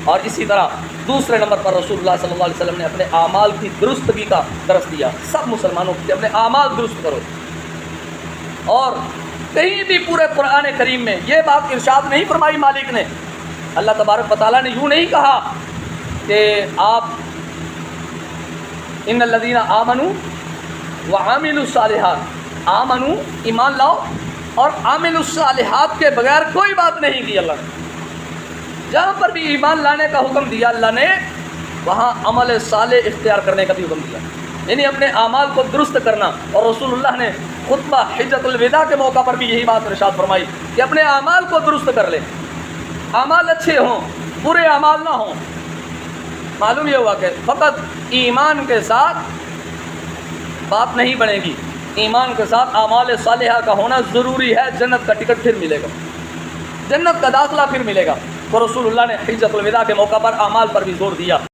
اور اسی طرح دوسرے نمبر پر رسول اللہ صلی اللہ علیہ وسلم نے اپنے اعمال کی درستگی کا درس دیا سب مسلمانوں کو کہ اپنے اعمال درست کرو. اور کہیں بھی پورے قرآن کریم میں یہ بات ارشاد نہیں فرمائی مالک نے. اللہ تبارک و تعالیٰ نے یوں نہیں کہا کہ آپ ان الذین آمنوا وعملوا الصالحات، آمنوا ایمان لاؤ اور عاملوا الصالحات کے بغیر کوئی بات نہیں کی اللہ نے. جہاں پر بھی ایمان لانے کا حکم دیا اللہ نے وہاں عمل صالح اختیار کرنے کا بھی حکم دیا، یعنی اپنے اعمال کو درست کرنا. اور رسول اللہ نے خطبہ حجۃ الوداع کے موقع پر بھی یہی بات ارشاد فرمائی کہ اپنے اعمال کو درست کر لے، اعمال اچھے ہوں، برے اعمال نہ ہوں. معلوم یہ ہوا کہ فقط ایمان کے ساتھ بات نہیں بنے گی، ایمان کے ساتھ اعمال صالحہ کا ہونا ضروری ہے. جنت کا ٹکٹ پھر ملے گا، جنت کا داخلہ پھر ملے گا. تو رسول اللہ نے حجۃ الوداع کے موقع پر اعمال پر بھی زور دیا.